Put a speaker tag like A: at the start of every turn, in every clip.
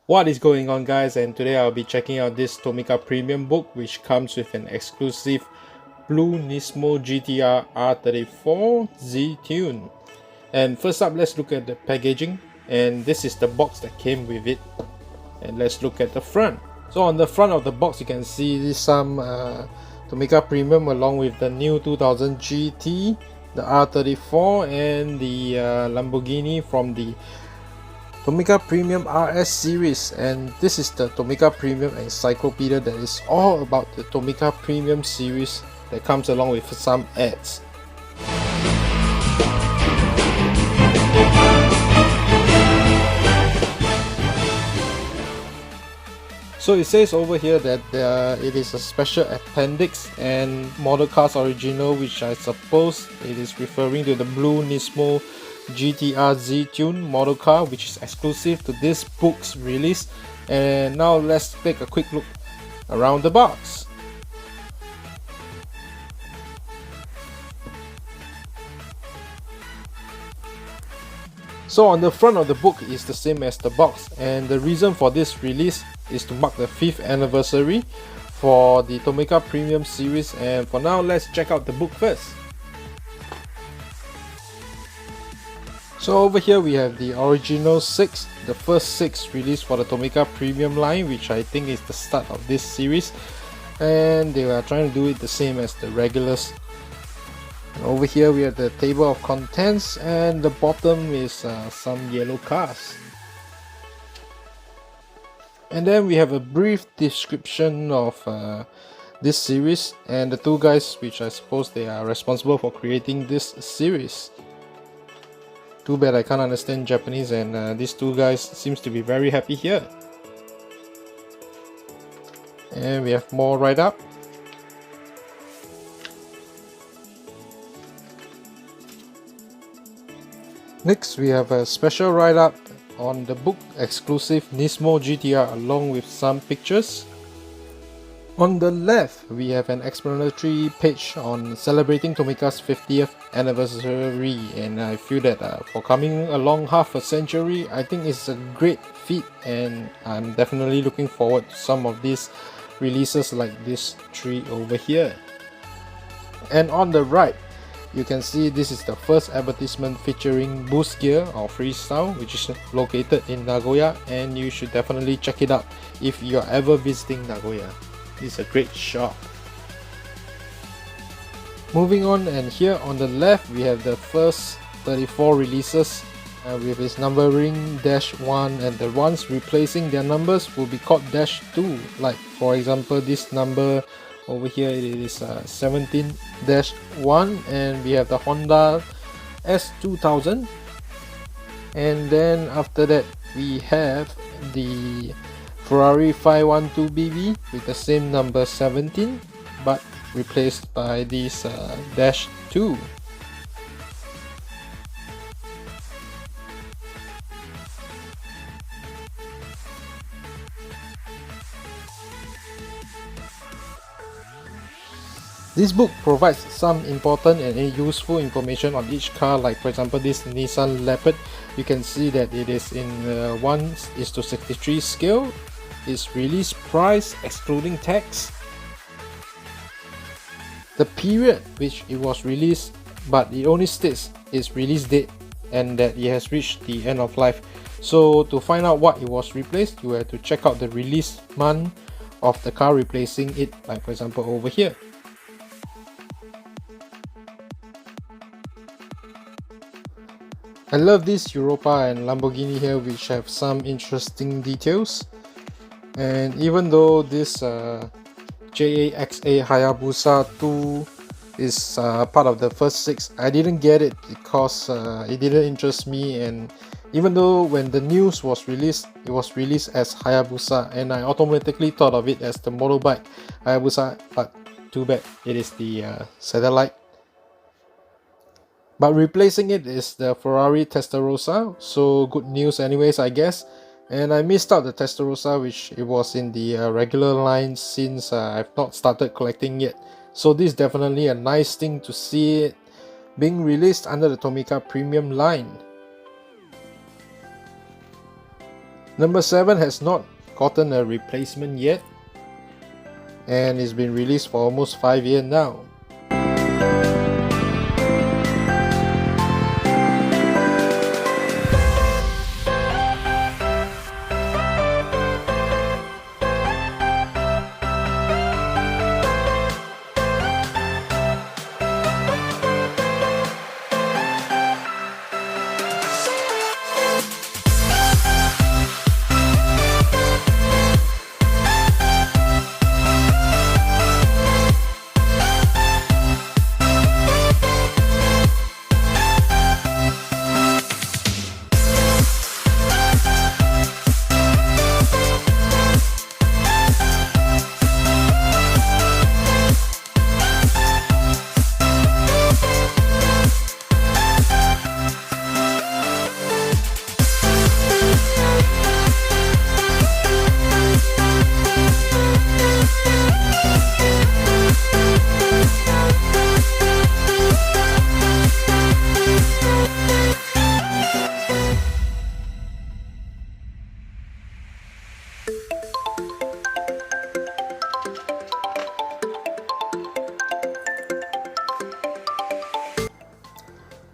A: What is going on, guys? And today I'll be checking out this Tomica Premium book, which comes with an exclusive blue Nismo GTR R34 Z tune. And first up, let's look at the packaging, and this is the box that came with it. And let's look at the front. So on the front of the box you can see some Tomica Premium along with the new 2000 GT, the R34 and the Lamborghini from the Tomica Premium RS series. And this is the Tomica Premium Encyclopedia that is all about the Tomica Premium series that comes along with some ads. So it says over here that it is a special appendix and model cars original, which I suppose it is referring to the blue Nismo GTR Z tune model car, which is exclusive to this book's release. And now let's take a quick look around the box. So on the front of the book is the same as the box, and the reason for this release is to mark the 5th anniversary for the Tomica Premium series. And for now, let's check out the book first. So over here we have the original 6, the first 6 released for the Tomica Premium line, which I think is the start of this series, and they are trying to do it the same as the regulars. And over here we have the table of contents, and the bottom is some yellow cars. And then we have a brief description of this series and the two guys, which I suppose they are responsible for creating this series. Too bad I can't understand Japanese, and these two guys seems to be very happy here. And we have more write-up. Next we have a special write-up on the book exclusive Nismo GTR along with some pictures. On the left we have an explanatory page on celebrating Tomica's 50th anniversary, and I feel that for coming along half a century, I think it's a great feat, and I'm definitely looking forward to some of these releases like this tree over here. And on the right you can see this is the first advertisement featuring Boost Gear or Freestyle, which is located in Nagoya, and you should definitely check it out if you're ever visiting Nagoya. It's a great shop. Moving on, and here on the left we have the first 34 releases with its numbering -1, and the ones replacing their numbers will be called -2. Like for example this number over here, it is 17-1, and we have the Honda S2000, and then after that we have the Ferrari 512BB with the same number 17 but replaced by this -2. This book provides some important and useful information on each car, like for example this Nissan Leopard. You can see that it is in 1:63 scale. Its release price excluding tax, the period which it was released, but it only states its release date and that it has reached the end of life. So to find out what it was replaced, you have to check out the release month of the car replacing it, like for example over here. I love this Europa and Lamborghini here, which have some interesting details. And even though this JAXA Hayabusa 2 is part of the first 6, I didn't get it because it didn't interest me. And even though when the news was released, it was released as Hayabusa, and I automatically thought of it as the motorbike Hayabusa, but too bad it is the satellite. But replacing it is the Ferrari Testarossa, so good news anyways, I guess. And I missed out the Testarossa, which it was in the regular line since I've not started collecting yet. So this is definitely a nice thing to see it being released under the Tomica Premium line. Number 7 has not gotten a replacement yet, and it's been released for almost 5 years now.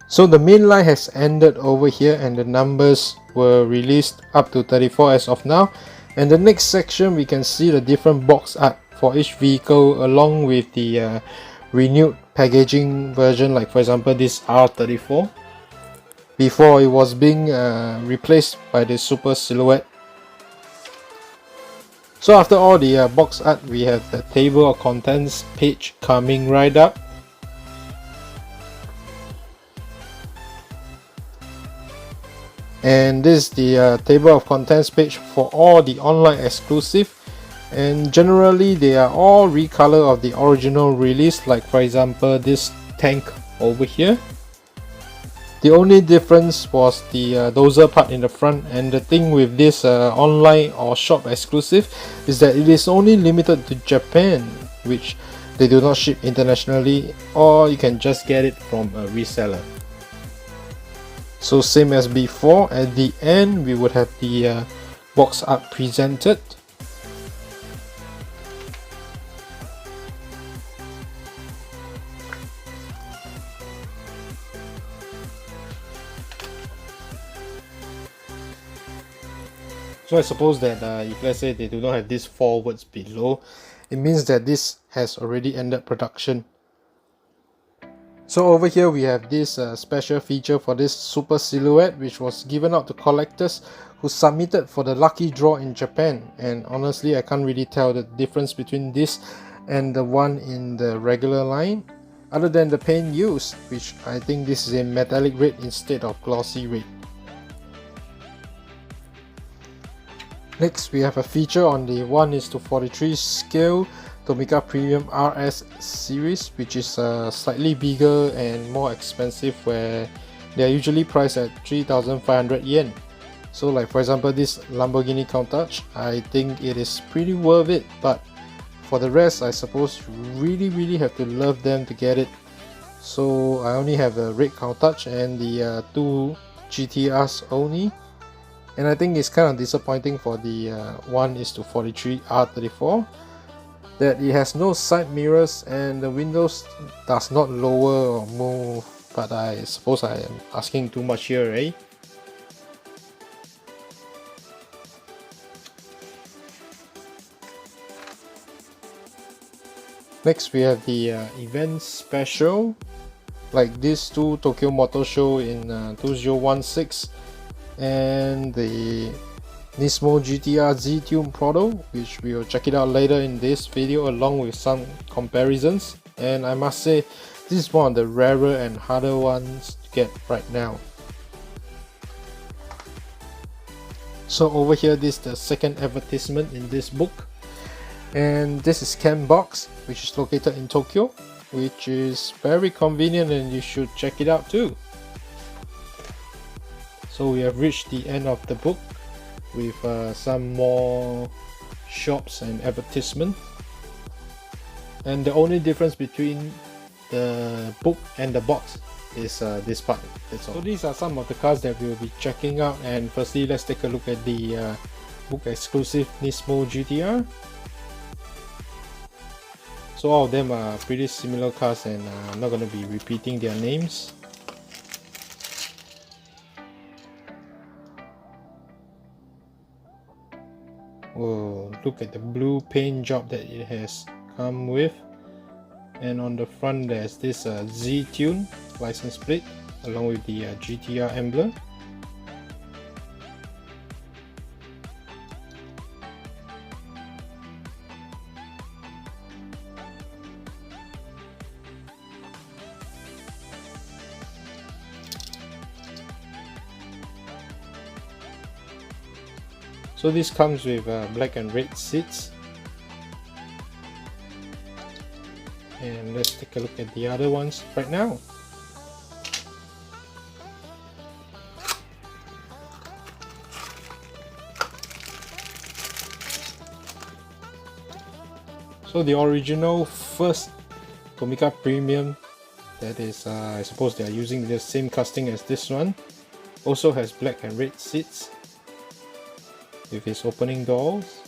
A: So the main line has ended over here, and the numbers were released up to 34 as of now. And the next section, we can see the different box art for each vehicle along with the renewed packaging version, like for example this R34 before it was being replaced by the Super Silhouette. So after all the box art, we have the table of contents page coming right up. And this is the table of contents page for all the online exclusive, and generally they are all recolor of the original release, like for example this tank over here. The only difference was the dozer part in the front, and the thing with this online or shop exclusive is that it is only limited to Japan, which they do not ship internationally, or you can just get it from a reseller. So same as before, at the end we would have the box art presented. So I suppose that if let's say they do not have these 4 words below, it means that this has already ended production. So over here we have this special feature for this Super Silhouette, which was given out to collectors who submitted for the lucky draw in Japan, and honestly I can't really tell the difference between this and the one in the regular line, other than the paint used, which I think this is a metallic red instead of glossy red. Next we have a feature on the 1:43 scale Tomica Premium RS series, which is slightly bigger and more expensive, where they are usually priced at 3,500 yen. So like for example this Lamborghini Countach, I think it is pretty worth it, but for the rest I suppose you really have to love them to get it. So I only have the red Countach and the 2 GTRs only, and I think it's kind of disappointing for the 1:43 R34 that it has no side mirrors and the windows does not lower or move, but I suppose I am asking too much here, eh? Next we have the event special, like this to Tokyo Motor Show in 2016 and the Nismo GTR Z-Tune Proto, which we will check it out later in this video along with some comparisons, and I must say this is one of the rarer and harder ones to get right now. So over here, this is the second advertisement in this book, and this is Ken Box, which is located in Tokyo, which is very convenient and you should check it out too. So we have reached the end of the book with some more shops and advertisement, and the only difference between the book and the box is this part. That's all. So these are some of the cars that we will be checking out, and firstly let's take a look at the book exclusive Nismo GTR. So all of them are pretty similar cars, and I'm not going to be repeating their names. Whoa, look at the blue paint job that it has come with. And on the front there's this Z-Tune license plate along with the GTR emblem. So this comes with black and red seats. And let's take a look at the other ones right now. So the original first Tomica Premium, that is I suppose they are using the same casting as this one, also has black and red seats with its opening doors.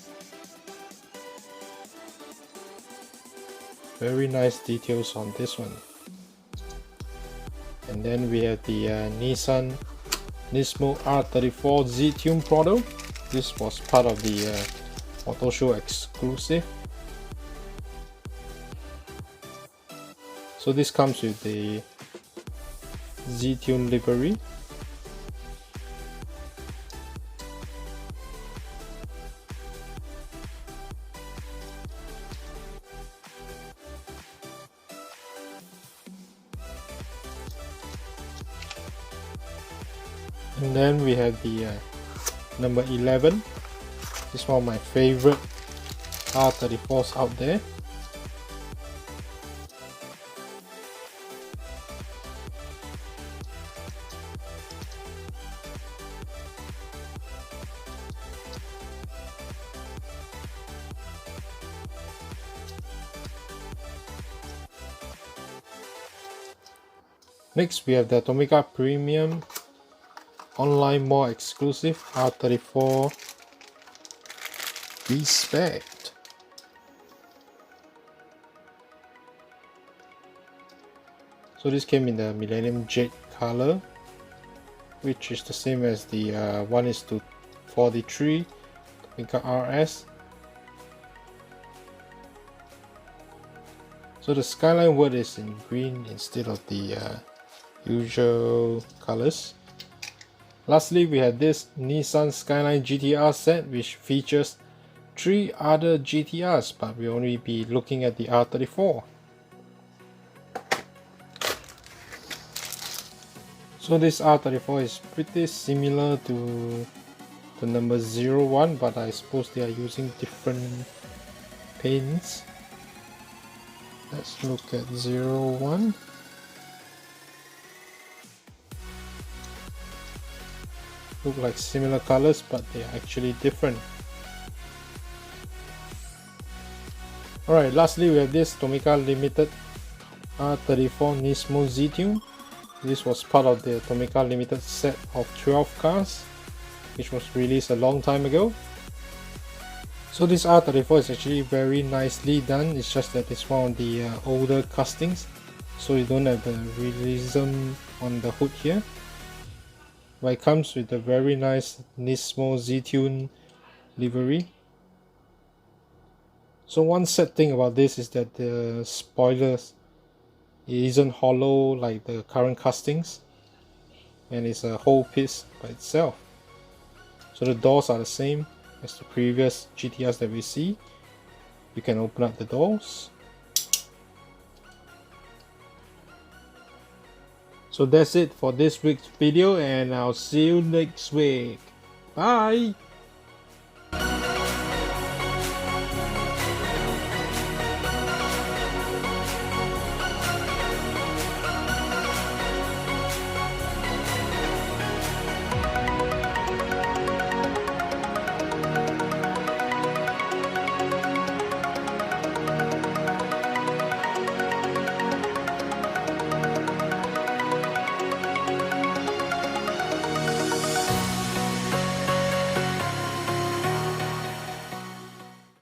A: Very nice details on this one. And then we have the Nissan Nismo R34 Z-Tune product. This was part of the auto show exclusive. So this comes with the Z-Tune livery. And then we have the number 11. This is one of my favorite R34s out there. Next we have the Tomica Premium Online More Exclusive R34 Respect. So this came in the Millennium Jade color, which is the same as the 1:43 Tomica RS. So the Skyline word is in green instead of the usual colors. Lastly, we have this Nissan Skyline Gtr Set, which features 3 other GTRs, but we'll only be looking at the R34. So this R34 is pretty similar to the number 01, but I suppose they are using different paints. Let's look at 01. Look like similar colors, but they are actually different. Alright, lastly we have this Tomica Limited R34 Nismo Z-Tune. This was part of the Tomica Limited set of 12 cars, which was released a long time ago. So this R34 is actually very nicely done. It's just that it's one of the older castings, so you don't have the realism on the hood here. But it comes with a very nice Nismo Z-Tune livery. So one sad thing about this is that the spoilers, it isn't hollow like the current castings, and it's a whole piece by itself. So the doors are the same as the previous GTRs that we see. You can open up the doors. So that's it for this week's video, and I'll see you next week. Bye!